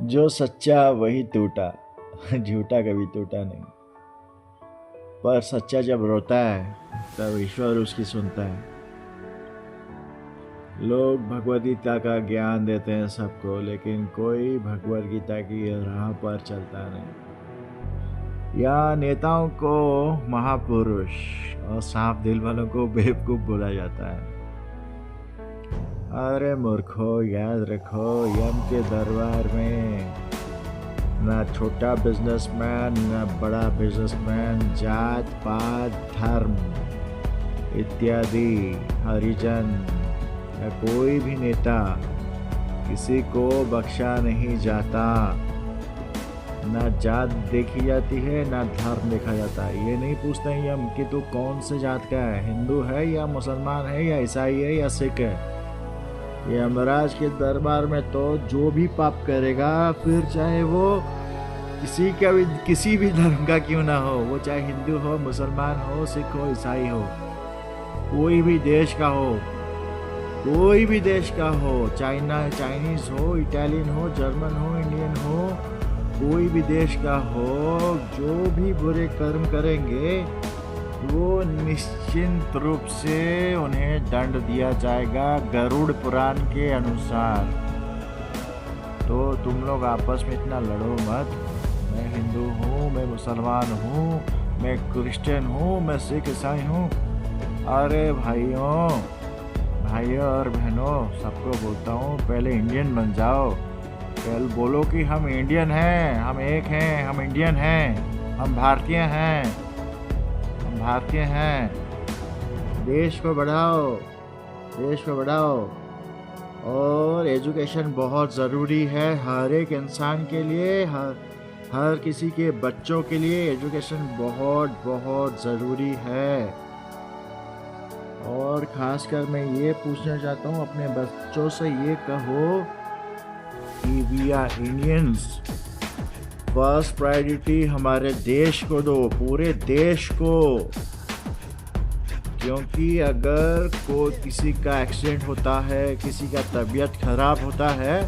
जो सच्चा वही टूटा। झूठा कभी टूटा नहीं। पर सच्चा जब रोता है तब ईश्वर उसकी सुनता है। लोग भगवद गीता का ज्ञान देते हैं सबको, लेकिन कोई भगवद गीता की राह पर चलता नहीं। या नेताओं को महापुरुष और साफ दिल वालों को बेवकूफ बोला जाता है। अरे मूर्खो, याद रखो, यम के दरबार में ना छोटा बिजनेसमैन ना बड़ा बिजनेसमैन, जात पात धर्म इत्यादि, हरिजन या कोई भी नेता किसी को बख्शा नहीं जाता। ना जात देखी जाती है ना धर्म देखा जाता है। ये नहीं पूछते हैं हम कि तू कौन से जात का है, हिंदू है या मुसलमान है या ईसाई है या सिख है। ये यमराज के दरबार में तो जो भी पाप करेगा, फिर चाहे वो किसी भी धर्म का क्यों ना हो, वो चाहे हिंदू हो, मुसलमान हो, सिख हो, ईसाई हो, कोई भी देश का हो, कोई भी देश का हो, चाइनीज हो, इटालियन हो, जर्मन हो, इंडियन हो, कोई भी देश का हो, जो भी बुरे कर्म करेंगे वो निश्चिंत रूप से उन्हें दंड दिया जाएगा गरुड़ पुराण के अनुसार। तो तुम लोग आपस में इतना लड़ो मत। मैं हिंदू हूँ, मैं मुसलमान हूँ, मैं क्रिश्चियन हूँ, मैं सिख ईसाई हूँ। अरे भाइयों और बहनों, सबको बोलता हूँ, पहले इंडियन बन जाओ। पहले बोलो कि हम इंडियन हैं, हम एक हैं, हम इंडियन हैं, हम भारतीय हैं, हम भारतीय हैं। देश को बढ़ाओ, देश को बढ़ाओ। और एजुकेशन बहुत ज़रूरी है हर एक इंसान के लिए, हर किसी के बच्चों के लिए एजुकेशन बहुत बहुत ज़रूरी है। और ख़ासकर मैं ये पूछना चाहता हूँ अपने बच्चों से, ये कहो कि we are Indians, first priority हमारे देश को दो, पूरे देश को। क्योंकि अगर कोई किसी का एक्सीडेंट होता है, किसी का तबीयत खराब होता है,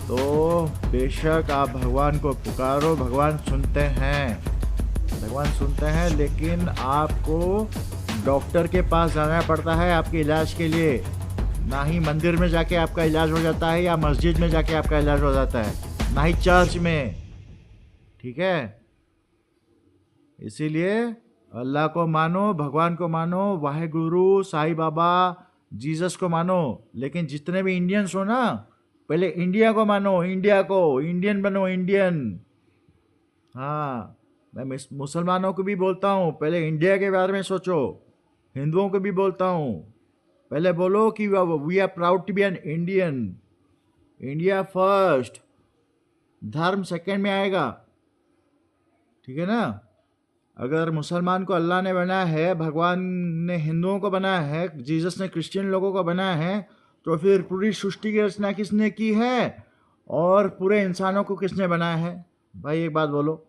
तो बेशक आप भगवान को पुकारो, भगवान सुनते हैं, भगवान सुनते हैं, लेकिन आपको डॉक्टर के पास जाना पड़ता है आपके इलाज के लिए। ना ही मंदिर में जाके आपका इलाज हो जाता है या मस्जिद में जाके आपका इलाज हो जाता है, ना ही चर्च में। ठीक है, इसीलिए अल्लाह को मानो, भगवान को मानो, वाहेगुरु, साईं बाबा, जीसस को मानो। लेकिन जितने भी इंडियंस हो ना, पहले इंडिया को मानो, इंडिया को, इंडियन बनो, इंडियन। हाँ, मैं मुसलमानों को भी बोलता हूँ, पहले इंडिया के बारे में सोचो। हिंदुओं को भी बोलता हूँ, पहले बोलो कि we are proud to be an Indian. India first, धर्म सेकंड में आएगा। ठीक है ना। अगर मुसलमान को अल्लाह ने बनाया है, भगवान ने हिंदुओं को बनाया है, जीसस ने क्रिश्चियन लोगों को बनाया है, तो फिर पूरी सृष्टि की रचना किसने की है और पूरे इंसानों को किसने बनाया है? भाई एक बात बोलो,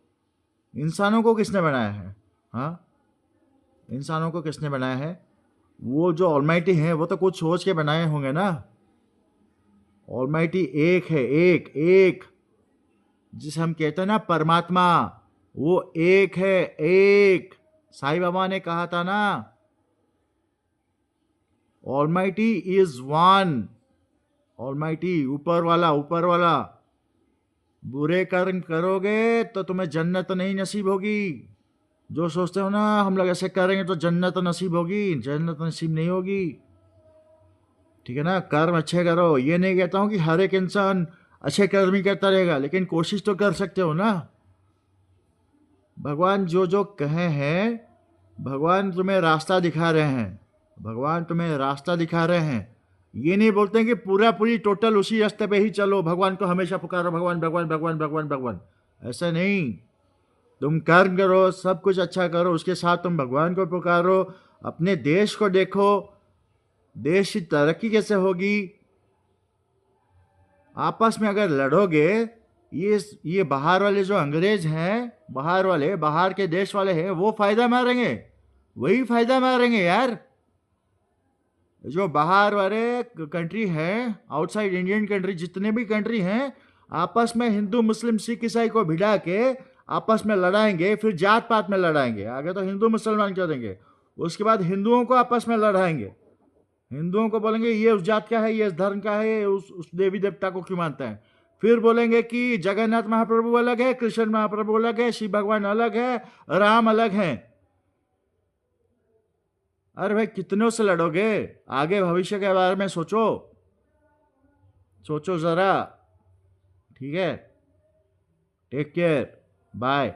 इंसानों को किसने बनाया है? हाँ, इंसानों को किसने बनाया है? वो जो ऑलमाइटी है वो तो कुछ सोच के बनाए होंगे ना। ऑलमाइटी एक है, एक जिसे हम कहते हैं ना परमात्मा, वो एक है, एक। साईं बाबा ने कहा था ना, ऑलमाइटी इज वन। ऑलमाइटी ऊपर वाला। बुरे कर्म करोगे तो तुम्हें जन्नत नहीं नसीब होगी। जो सोचते हो ना हम लोग ऐसे करेंगे तो जन्नत नसीब होगी, जन्नत नसीब नहीं होगी। ठीक है ना। कर्म अच्छे करो, ये नहीं कहता हूँ कि हर एक इंसान अच्छे कर्म ही करता रहेगा, लेकिन कोशिश तो कर सकते हो ना। भगवान जो जो कहे हैं, भगवान तुम्हें रास्ता दिखा रहे हैं, भगवान तुम्हें रास्ता दिखा रहे हैं। ये नहीं बोलते हैं कि पूरी टोटल उसी रास्ते पे ही चलो, भगवान को हमेशा पुकारो, भगवान भगवान भगवान भगवान भगवान। ऐसा नहीं, तुम कर्म करो, सब कुछ अच्छा करो, उसके साथ तुम भगवान को पुकारो। अपने देश को देखो, देश की तरक्की कैसे होगी। आपस में अगर लड़ोगे, ये बाहर वाले जो अंग्रेज हैं, बाहर के देश वाले हैं, वो फायदा मारेंगे, वही फायदा मारेंगे यार। जो बाहर वाले कंट्री हैं, आउटसाइड इंडियन कंट्री, जितने भी कंट्री हैं, आपस में हिंदू मुस्लिम सिख ईसाई को भिड़ा के आपस में लड़ाएंगे, फिर जात पात में लड़ाएंगे। आगे तो हिंदू मुसलमान कर देंगे, उसके बाद हिंदुओं को आपस में लड़ाएंगे। हिंदुओं को बोलेंगे ये उस जात का है, ये इस धर्म का है, ये उस देवी देवता को क्यों मानता है। फिर बोलेंगे कि जगन्नाथ महाप्रभु अलग है, कृष्ण महाप्रभु अलग है, शिव भगवान अलग है, राम अलग है। अरे भाई कितनों से लड़ोगे? आगे भविष्य के बारे में सोचो, सोचो जरा। ठीक है, टेक केयर, बाय।